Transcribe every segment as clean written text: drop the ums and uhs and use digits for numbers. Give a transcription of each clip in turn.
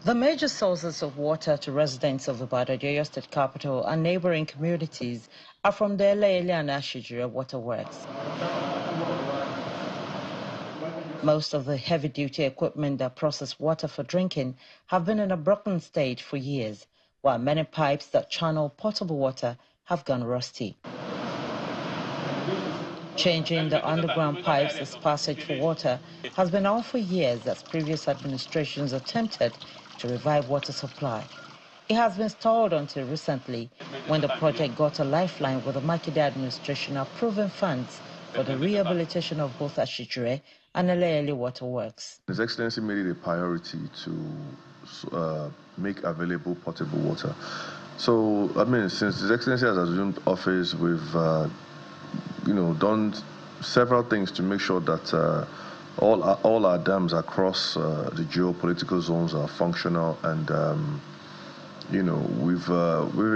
The major sources of water to residents of the Oyo State capital and neighboring communities are from the Allege and Allege waterworks. Most of the heavy-duty equipment that process water for drinking have been in a broken state for years, while many pipes that channel potable water have gone rusty. Changing the underground pipes as passage for water has been on for years as previous administrations attempted to revive water supply. It has been stalled until recently when the project got a lifeline with the Makinde administration approving funds for the rehabilitation of both Ashijure and Allege waterworks. His Excellency made it a priority to make available potable water. So, I mean, since His Excellency has assumed office, we've done several things to make sure that all our dams across the geopolitical zones are functional, and we've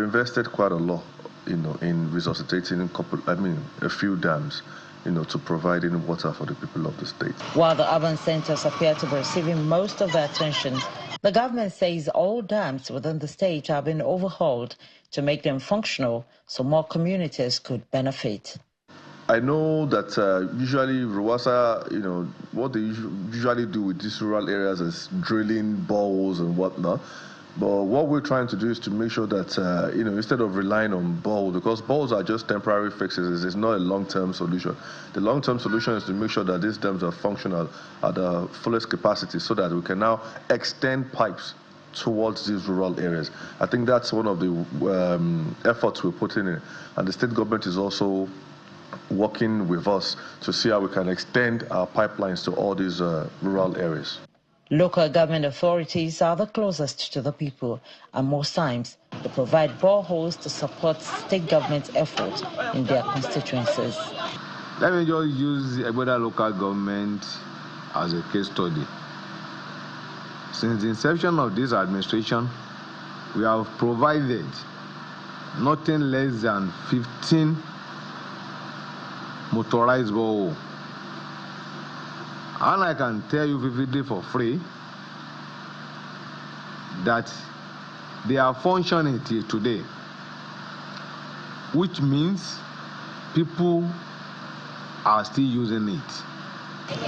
invested quite a lot, in resuscitating a few dams, to providing water for the people of the state. While the urban centers appear to be receiving most of the attention, the government says all dams within the state are being overhauled to make them functional so more communities could benefit. I know that usually Rwasa, what they usually do with these rural areas is drilling boreholes and whatnot. But what we're trying to do is to make sure that, instead of relying on boreholes, because boreholes are just temporary fixes, it's not a long-term solution. The long-term solution is to make sure that these dams are functional at the fullest capacity so that we can now extend pipes towards these rural areas. I think that's one of the efforts we're putting in. And the state government is also working with us to see how we can extend our pipelines to all these rural areas. Local government authorities are the closest to the people, and most times they provide boreholes to support state government's efforts in their constituencies. Let me just use Ebola local government as a case study. Since the inception of this administration, we have provided nothing less than 15 motorized boreholes. And I can tell you vividly for free that they are functioning till today, which means people are still using it.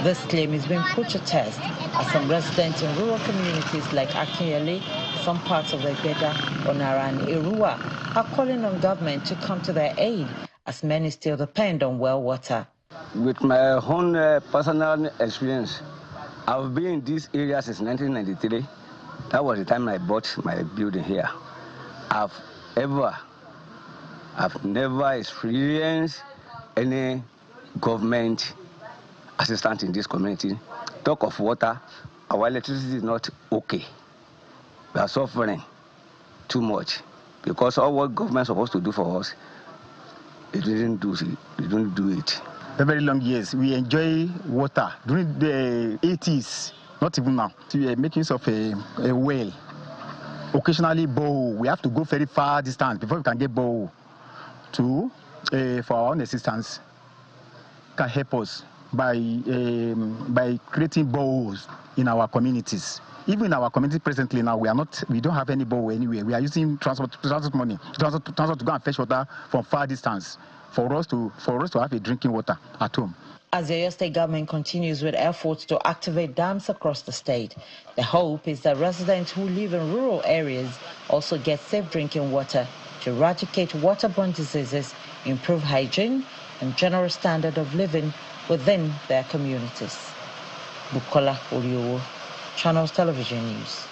This claim is being put to test as some residents in rural communities like Akinyele, some parts of Egeda, Onara and Irua are calling on government to come to their aid as many still depend on well water. With my own personal experience, I've been in this area since 1993. That was the time I bought my building here. I've never experienced any government assistance in this community. Talk of water, our electricity is not okay. We are suffering too much because all what government is supposed to do for us, it didn't do it. Very long years, we enjoy water during the 80s, not even now. We are making use of a well. Occasionally, borehole. We have to go very far distance before we can get borehole. For our own assistance, can help us by creating boreholes in our communities. Even in our community presently now, we don't have any borehole anywhere. We are using transport money to go and fetch water from far distance for us to have a drinking water at home. As the Oyo State government continues with efforts to activate dams across the state, the hope is that residents who live in rural areas also get safe drinking water to eradicate waterborne diseases, improve hygiene and general standard of living within their communities. Bukola Oliowo, Channels Television News.